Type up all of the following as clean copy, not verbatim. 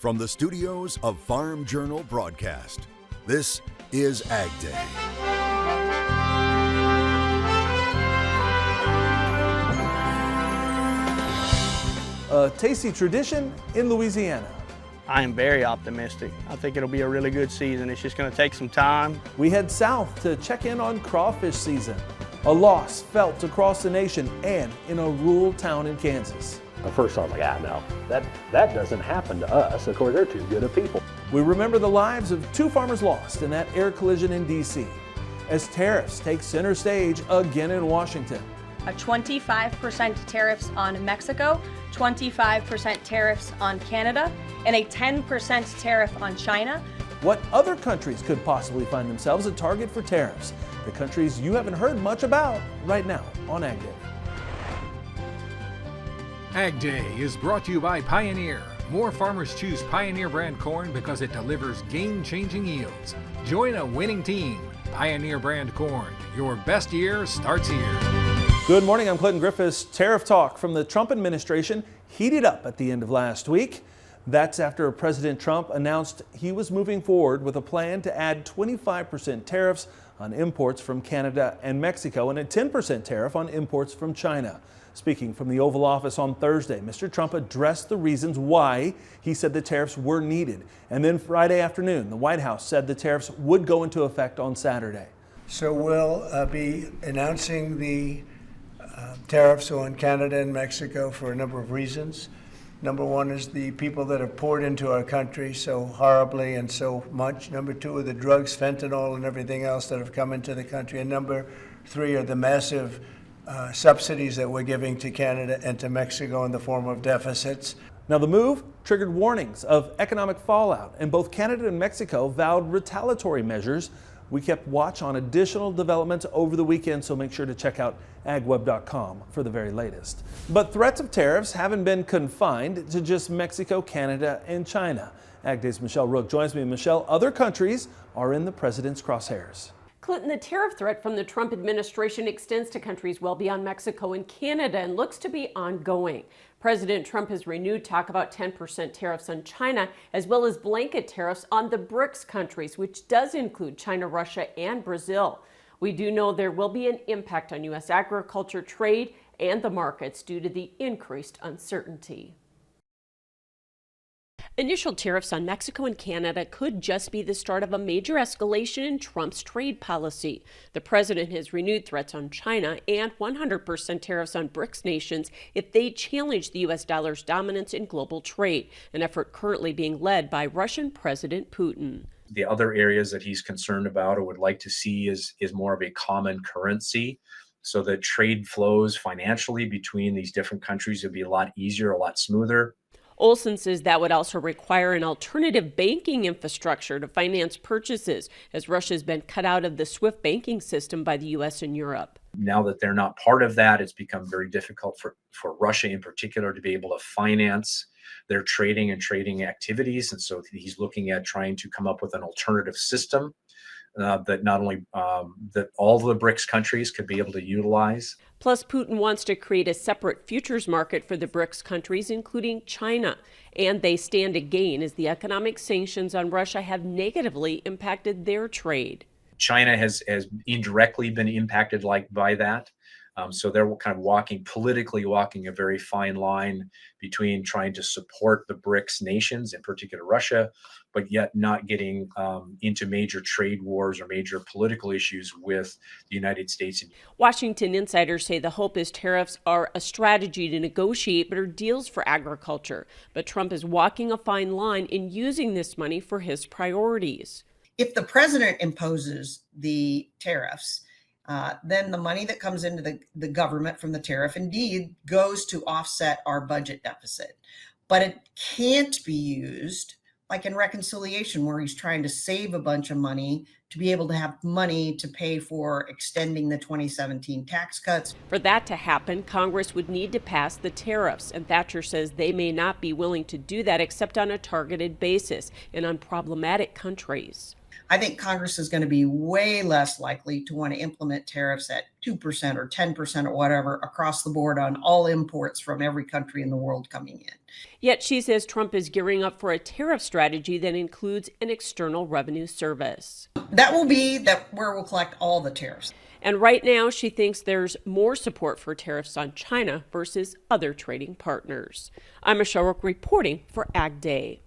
From the studios of Farm Journal Broadcast, this is AgDay. A tasty tradition in Louisiana. I am very optimistic. I think it'll be a really good season. It's just going to take some time. We head south to check in on crawfish season. A loss felt across the nation and in a rural town in Kansas. At first I was like, no, that doesn't happen to us. Of course, they're too good of people. We remember the lives of two farmers lost in that air collision in D.C. as tariffs take center stage again in Washington. A 25% tariffs on Mexico, 25% tariffs on Canada, and a 10% tariff on China. What other countries could possibly find themselves a target for tariffs? The countries you haven't heard much about right now on AgDay. AgDay is brought to you by Pioneer. More farmers choose Pioneer brand corn because it delivers game-changing yields. Join a winning team. Pioneer brand corn. Your best year starts here. Good morning, I'm Clinton Griffiths. Tariff talk from the Trump administration heated up at the end of last week. That's after President Trump announced he was moving forward with a plan to add 25% tariffs on imports from Canada and Mexico and a 10% tariff on imports from China. Speaking from the Oval Office on Thursday, Mr. Trump addressed the reasons why he said the tariffs were needed. And then Friday afternoon, the White House said the tariffs would go into effect on Saturday. So we'll be announcing the tariffs on Canada and Mexico for a number of reasons. Number one is the people that have poured into our country so horribly and so much. Number two are the drugs, fentanyl, and everything else that have come into the country. And number three are the massive subsidies that we're giving to Canada and to Mexico in the form of deficits. Now, the move triggered warnings of economic fallout, and both Canada and Mexico vowed retaliatory measures. We kept watch on additional developments over the weekend, so make sure to check out agweb.com for the very latest. But threats of tariffs haven't been confined to just Mexico, Canada, and China. AgDay's Michelle Rook joins me. Michelle, other countries are in the president's crosshairs. Clinton, the tariff threat from the Trump administration extends to countries well beyond Mexico and Canada and looks to be ongoing. President Trump has renewed talk about 10% tariffs on China, as well as blanket tariffs on the BRICS countries, which does include China, Russia, and Brazil. We do know there will be an impact on U.S. agriculture, trade, and the markets due to the increased uncertainty. Initial tariffs on Mexico and Canada could just be the start of a major escalation in Trump's trade policy. The president has renewed threats on China and 100% tariffs on BRICS nations if they challenge the U.S. dollar's dominance in global trade, an effort currently being led by Russian President Putin. The other areas that he's concerned about or would like to see is more of a common currency, so that trade flows financially between these different countries would be a lot easier, a lot smoother. Olson says that would also require an alternative banking infrastructure to finance purchases, as Russia's been cut out of the SWIFT banking system by the U.S. and Europe. Now that they're not part of that, it's become very difficult for Russia in particular to be able to finance their trading activities. And so he's looking at trying to come up with an alternative system that not only that all the BRICS countries could be able to utilize. Plus, Putin wants to create a separate futures market for the BRICS countries, including China. And they stand to gain as the economic sanctions on Russia have negatively impacted their trade. China has indirectly been impacted by that. So they're kind of politically walking a very fine line between trying to support the BRICS nations, in particular Russia, but yet not getting into major trade wars or major political issues with the United States. Washington insiders say the hope is tariffs are a strategy to negotiate better deals for agriculture. But Trump is walking a fine line in using this money for his priorities. If the president imposes the tariffs, then the money that comes into the government from the tariff indeed goes to offset our budget deficit. But it can't be used like in reconciliation, where he's trying to save a bunch of money to be able to have money to pay for extending the 2017 tax cuts. For that to happen, Congress would need to pass the tariffs, and Thatcher says they may not be willing to do that except on a targeted basis and on problematic countries. I think Congress is going to be way less likely to want to implement tariffs at 2% or 10% or whatever across the board on all imports from every country in the world coming in. Yet she says Trump is gearing up for a tariff strategy that includes an external revenue service. That will be where we'll collect all the tariffs. And right now, she thinks there's more support for tariffs on China versus other trading partners. I'm Michelle Rook reporting for AgDay.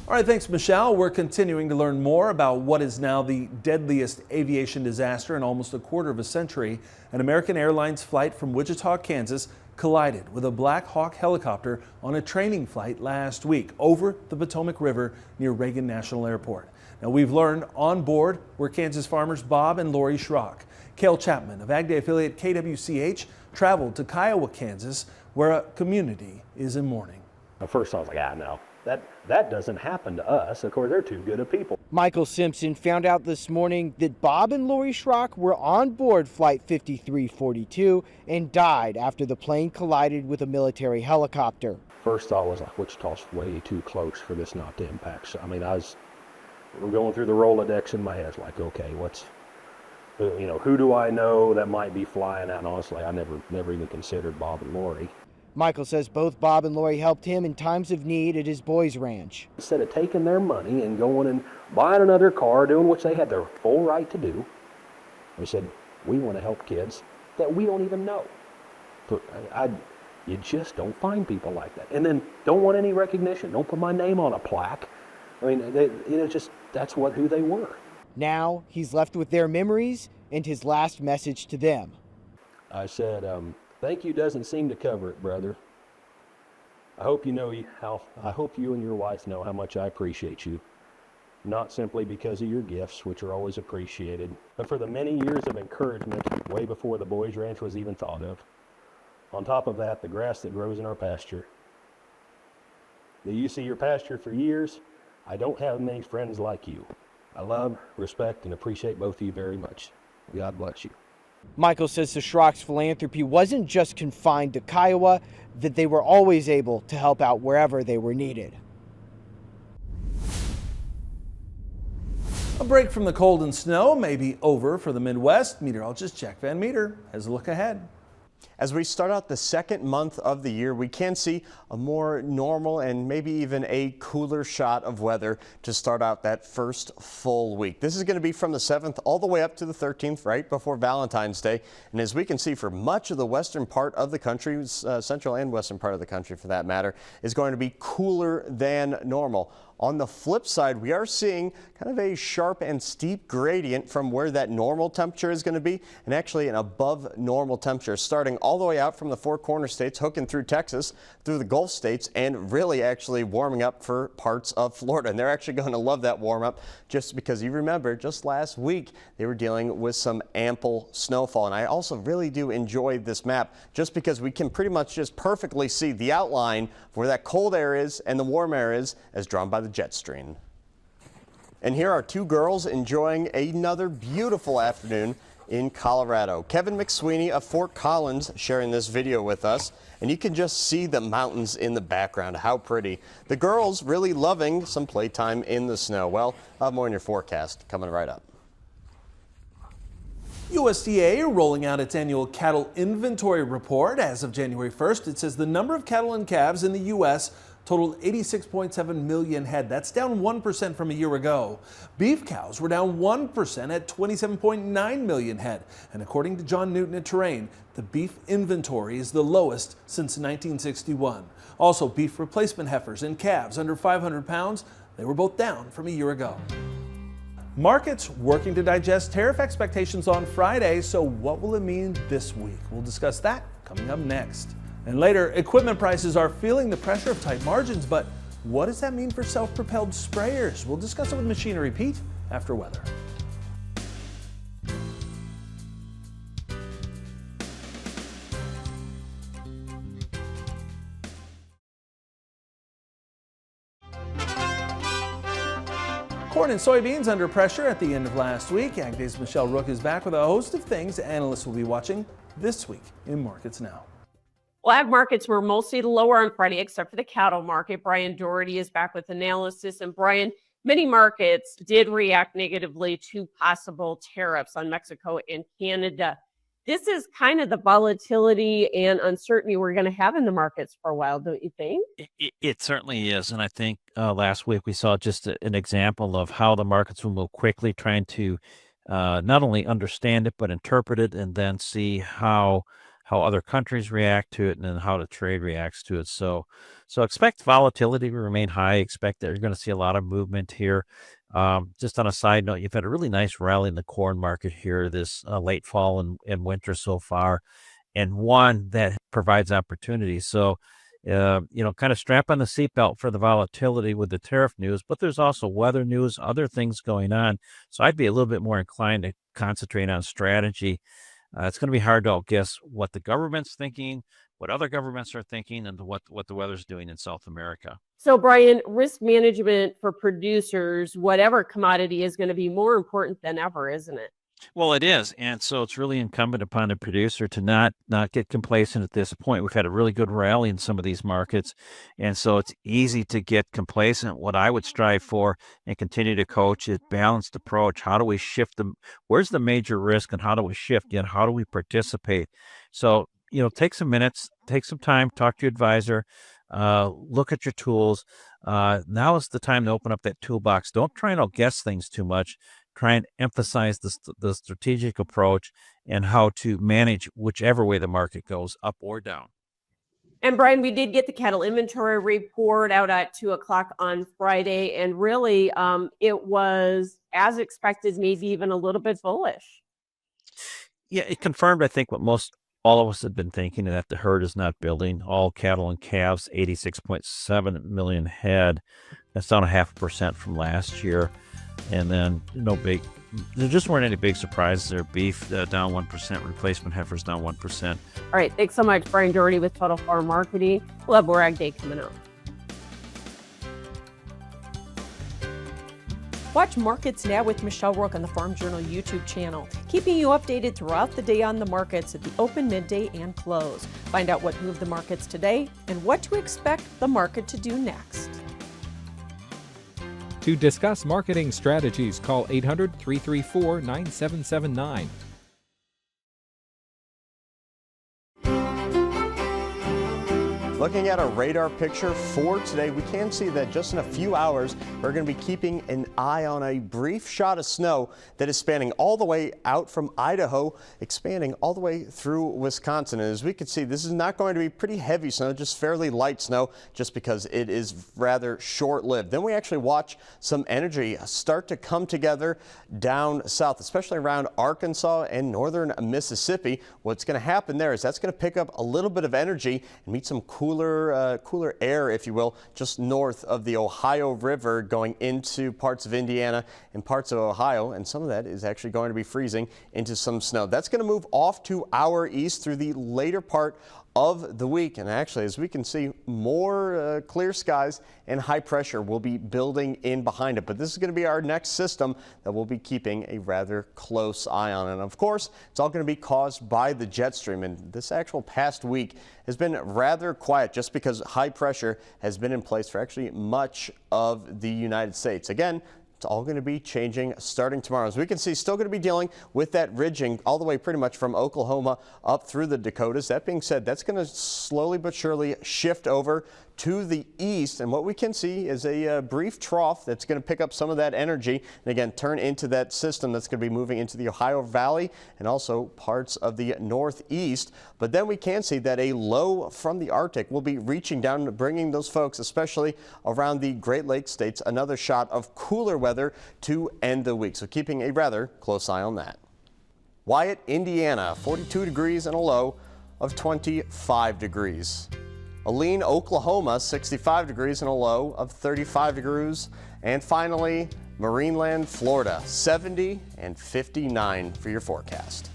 All right, thanks, Michelle. We're continuing to learn more about what is now the deadliest aviation disaster in almost a quarter of a century. An American Airlines flight from Wichita, Kansas, collided with a Black Hawk helicopter on a training flight last week over the Potomac River near Reagan National Airport. Now, we've learned on board were Kansas farmers Bob and Lori Schrock. Cale Chapman of AgDay affiliate KWCH traveled to Kiowa, Kansas, where a community is in mourning. At first I was like, no, that doesn't happen to us. Of course, they're too good of people. Michael Simpson found out this morning that Bob and Lori Schrock were on board Flight 5342 and died after the plane collided with a military helicopter. First thought was like, Wichita's way too close for this not to impact. So, I mean, we're going through the Rolodex in my head, like, okay, who do I know that might be flying out? And honestly, I never even considered Bob and Lori. Michael says both Bob and Lori helped him in times of need at his boys' ranch. Instead of taking their money and going and buying another car, doing which they had their full right to do, they said, we want to help kids that we don't even know. But you just don't find people like that. And then don't want any recognition. Don't put my name on a plaque. I mean, that's who they were. Now he's left with their memories and his last message to them. I said, thank you doesn't seem to cover it, brother. I hope you and your wife know how much I appreciate you. Not simply because of your gifts, which are always appreciated, but for the many years of encouragement way before the boys' ranch was even thought of. On top of that, the grass that grows in our pasture. Do you see your pasture for years? I don't have many friends like you. I love, respect, and appreciate both of you very much. God bless you. Michael says the Schrock's philanthropy wasn't just confined to Kiowa, that they were always able to help out wherever they were needed. A break from the cold and snow may be over for the Midwest. Meteorologist Jack Van Meter has a look ahead. As we start out the second month of the year, we can see a more normal and maybe even a cooler shot of weather to start out that first full week. This is going to be from the 7th all the way up to the 13th, right before Valentine's Day. And as we can see, for much of the western part of the country, central and western part of the country for that matter, is going to be cooler than normal. On the flip side, we are seeing kind of a sharp and steep gradient from where that normal temperature is going to be, and actually an above normal temperature starting all the way out from the Four Corner states, hooking through Texas, through the Gulf states, and really actually warming up for parts of Florida. And they're actually going to love that warm up, just because you remember just last week they were dealing with some ample snowfall. And I also really do enjoy this map just because we can pretty much just perfectly see the outline of where that cold air is and the warm air is as drawn by the jet stream. And here are two girls enjoying another beautiful afternoon in Colorado. Kevin McSweeney of Fort Collins sharing this video with us, and you can just see the mountains in the background. How pretty. The girls really loving some playtime in the snow. Well, I'll have more in your forecast coming right up. USDA rolling out its annual cattle inventory report. As of January 1st, it says the number of cattle and calves in the U.S. totaled 86.7 million head. That's down 1% from a year ago. Beef cows were down 1% at 27.9 million head. And according to John Newton at Terrain, the beef inventory is the lowest since 1961. Also, beef replacement heifers and calves under 500 pounds, they were both down from a year ago. Markets working to digest tariff expectations on Friday, so what will it mean this week? We'll discuss that coming up next. And later, equipment prices are feeling the pressure of tight margins, but what does that mean for self-propelled sprayers? We'll discuss it with Machinery Pete after weather. Corn and soybeans under pressure at the end of last week. AgDay's Michelle Rook is back with a host of things analysts will be watching this week in Markets Now. Well, ag markets were mostly lower on Friday, except for the cattle market. Brian Doherty is back with analysis. And Brian, Many markets did react negatively to possible tariffs on Mexico and Canada. This is kind of the volatility and uncertainty we're going to have in the markets for a while, don't you think? It certainly is. And I think last week we saw just an example of how the markets will move quickly, trying to not only understand it, but interpret it and then see how other countries react to it and then how the trade reacts to it. So expect volatility to remain high. Expect that you're going to see a lot of movement here. Just on a side note, you've had a really nice rally in the corn market here this late fall and winter so far, and one that provides opportunity. So, kind of strap on the seatbelt for the volatility with the tariff news, but there's also weather news, other things going on. So I'd be a little bit more inclined to concentrate on strategy. It's going to be hard to outguess what the government's thinking, what other governments are thinking, and what the weather's doing in South America. So, Brian, risk management for producers, whatever commodity, is going to be more important than ever, isn't it? Well, it is. And so it's really incumbent upon the producer to not get complacent at this point. We've had a really good rally in some of these markets. And so it's easy to get complacent. What I would strive for and continue to coach is balanced approach. How do we shift where's the major risk and how do we shift? Yet how do we participate? So, take some minutes, take some time, talk to your advisor, look at your tools. Now is the time to open up that toolbox. Don't try and outguess things too much. Try and emphasize the strategic approach and how to manage whichever way the market goes, up or down. And Brian, we did get the cattle inventory report out at 2:00 on Friday, and really it was as expected, maybe even a little bit bullish. Yeah, it confirmed, I think, what all of us had been thinking, that the herd is not building. All cattle and calves, 86.7 million head. That's down 0.5% from last year. And then there just weren't any big surprises there. Beef down 1%, replacement heifers down 1%. All right, thanks so much, Brian Doherty with Total Farm Marketing. We'll have more AgDay coming up. Watch Markets Now with Michelle Rook on the Farm Journal YouTube channel, keeping you updated throughout the day on the markets at the open, midday, and close. Find out what moved the markets today and what to expect the market to do next. To discuss marketing strategies, call 800-334-9779. Looking at a radar picture for today, we can see that just in a few hours, we're going to be keeping an eye on a brief shot of snow that is spanning all the way out from Idaho, expanding all the way through Wisconsin. And as we can see, this is not going to be pretty heavy snow, just fairly light snow, just because it is rather short-lived. Then we actually watch some energy start to come together down south, especially around Arkansas and northern Mississippi. What's going to happen there is that's going to pick up a little bit of energy and meet some cooler air, if you will, just north of the Ohio River, going into parts of Indiana and parts of Ohio, and some of that is actually going to be freezing into some snow. That's going to move off to our east through the later part of the week, and actually, as we can see, more clear skies and high pressure will be building in behind it. But this is going to be our next system that we'll be keeping a rather close eye on. And of course, it's all going to be caused by the jet stream. And this actual past week has been rather quiet just because high pressure has been in place for actually much of the United States. Again, it's all going to be changing starting tomorrow. As we can see, still going to be dealing with that ridging all the way pretty much from Oklahoma up through the Dakotas. That being said, that's going to slowly but surely shift over to the east, and what we can see is a brief trough that's going to pick up some of that energy and again turn into that system that's going to be moving into the Ohio Valley and also parts of the northeast. But then we can see that a low from the Arctic will be reaching down, bringing those folks, especially around the Great Lakes states, another shot of cooler weather to end the week. So keeping a rather close eye on that. Wyatt, Indiana, 42 degrees and a low of 25 degrees. Aleen, Oklahoma, 65 degrees and a low of 35 degrees. And finally, Marineland, Florida, 70 and 59 for your forecast.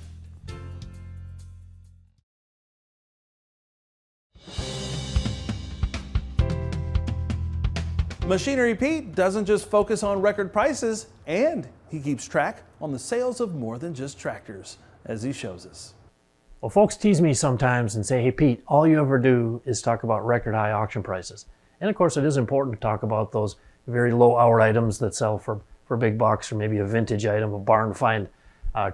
Machinery Pete doesn't just focus on record prices, and he keeps track on the sales of more than just tractors, as he shows us. Well, folks tease me sometimes and say, hey, Pete, all you ever do is talk about record high auction prices. And of course, it is important to talk about those very low hour items that sell for big bucks, or maybe a vintage item, a barn find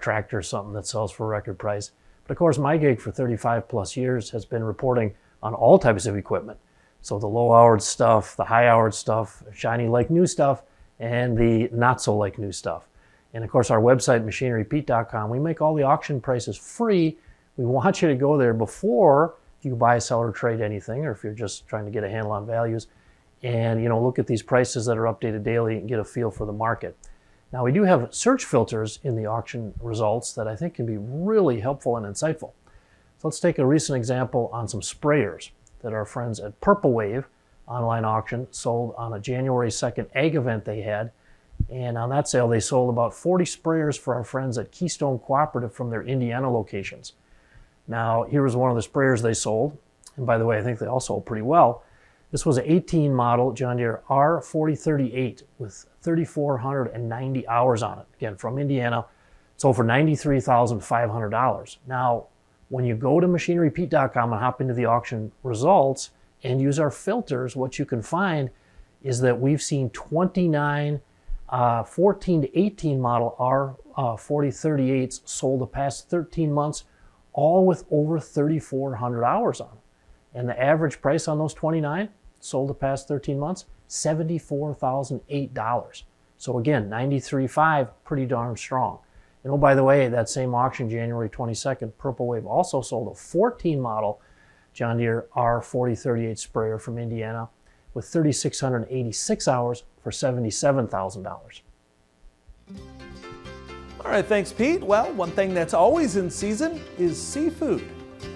tractor or something that sells for a record price. But of course, my gig for 35 plus years has been reporting on all types of equipment. So the low-hourred stuff, the high-hourred stuff, shiny like new stuff, and the not so like new stuff. And of course, our website, machinerypete.com, we make all the auction prices free. We want you to go there before you buy, sell, or trade anything, or if you're just trying to get a handle on values, and look at these prices that are updated daily and get a feel for the market. Now, we do have search filters in the auction results that I think can be really helpful and insightful. So let's take a recent example on some sprayers that our friends at Purple Wave online auction sold on a January 2nd ag event they had. And on that sale, they sold about 40 sprayers for our friends at Keystone Cooperative from their Indiana locations. Now, here was one of the sprayers they sold. And by the way, I think they all sold pretty well. This was an 18 model John Deere R4038 with 3,490 hours on it. Again, from Indiana, sold for $93,500. Now, when you go to machinerypete.com and hop into the auction results and use our filters, what you can find is that we've seen 29 14 to 18 model R4038s sold the past 13 months, all with over 3,400 hours on them. And the average price on those 29 sold the past 13 months, $74,008. So again, $93,500, pretty darn strong. And oh, by the way, that same auction, January 22nd, Purple Wave also sold a 14 model John Deere R4038 sprayer from Indiana with 3,686 hours for $77,000. All right, thanks, Pete. Well, one thing that's always in season is seafood.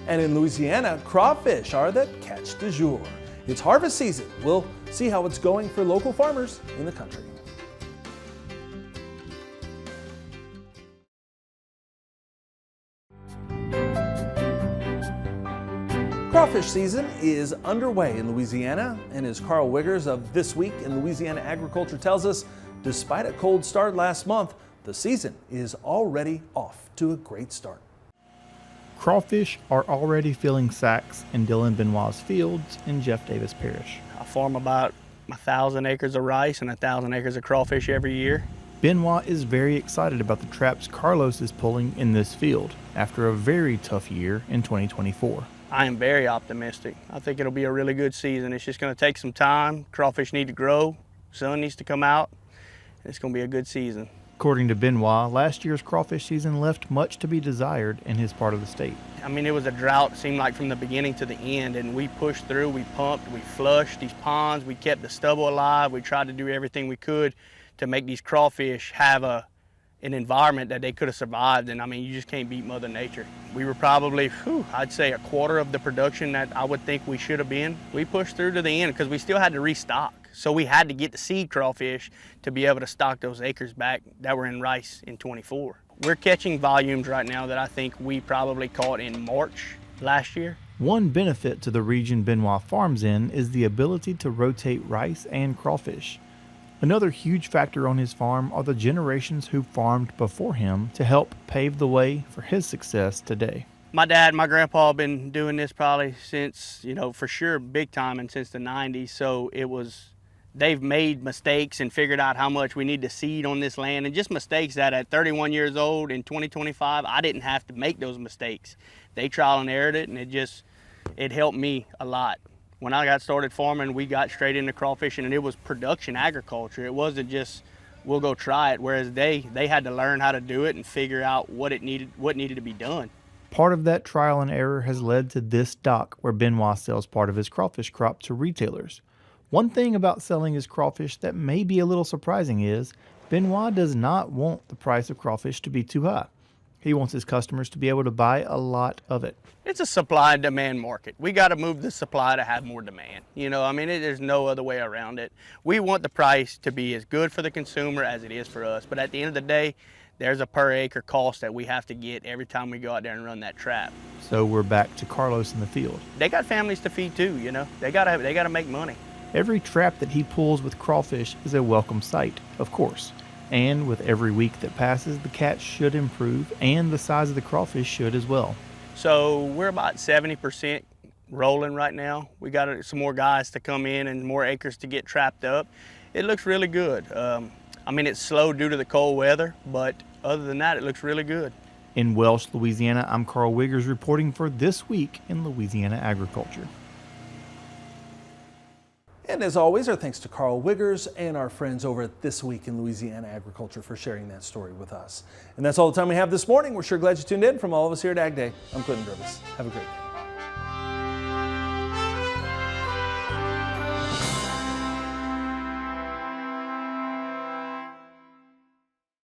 And in Louisiana, crawfish are the catch du jour. It's harvest season. We'll see how it's going for local farmers in the country. Crawfish season is underway in Louisiana, and as Carl Wiggers of This Week in Louisiana Agriculture tells us, despite a cold start last month, the season is already off to a great start. Crawfish are already filling sacks in Dylan Benoit's fields in Jeff Davis Parish. I farm about 1,000 acres of rice and 1,000 acres of crawfish every year. Benoit is very excited about the traps Carlos is pulling in this field after a very tough year in 2024. I am very optimistic. I think it'll be a really good season. It's just going to take some time. Crawfish need to grow, sun needs to come out, and it's going to be a good season. According to Benoit, last year's crawfish season left much to be desired in his part of the state. I mean, it was a drought, seemed like from the beginning to the end, and we pushed through, we pumped, we flushed these ponds, we kept the stubble alive, we tried to do everything we could to make these crawfish have an environment that they could have survived. And I mean, you just can't beat Mother Nature. We were probably, I'd say, a quarter of the production that I would think we should have been. We pushed through to the end because we still had to restock. So we had to get the seed crawfish to be able to stock those acres back that were in rice in 24. We're catching volumes right now that I think we probably caught in March last year. One benefit to the region Benoit farms in is the ability to rotate rice and crawfish. Another huge factor on his farm are the generations who farmed before him to help pave the way for his success today. My dad, my grandpa have been doing this probably since, for sure big time and since the 90s. So they've made mistakes and figured out how much we need to seed on this land, and just mistakes that at 31 years old in 2025, I didn't have to make those mistakes. They trial and errored it, and it helped me a lot. When I got started farming, we got straight into crawfishing, and it was production agriculture. It wasn't just, we'll go try it, whereas they had to learn how to do it and figure out what needed to be done. Part of that trial and error has led to this dock where Benoit sells part of his crawfish crop to retailers. One thing about selling his crawfish that may be a little surprising is Benoit does not want the price of crawfish to be too high. He wants his customers to be able to buy a lot of it. It's a supply and demand market. We got to move the supply to have more demand. There's no other way around it. We want the price to be as good for the consumer as it is for us. But at the end of the day, there's a per acre cost that we have to get every time we go out there and run that trap. So we're back to Carlos in the field. They got families to feed too, They got to make money. Every trap that he pulls with crawfish is a welcome sight, of course. And with every week that passes, the catch should improve and the size of the crawfish should as well. So we're about 70% rolling right now. We got some more guys to come in and more acres to get trapped up. It looks really good. I mean, it's slow due to the cold weather, but other than that, it looks really good. In Welsh, Louisiana, I'm Carl Wiggers reporting for This Week in Louisiana Agriculture. And as always, our thanks to Carl Wiggers and our friends over at This Week in Louisiana Agriculture for sharing that story with us. And that's all the time we have this morning. We're sure glad you tuned in. From all of us here at AgDay, I'm Clinton Griffiths. Have a great day.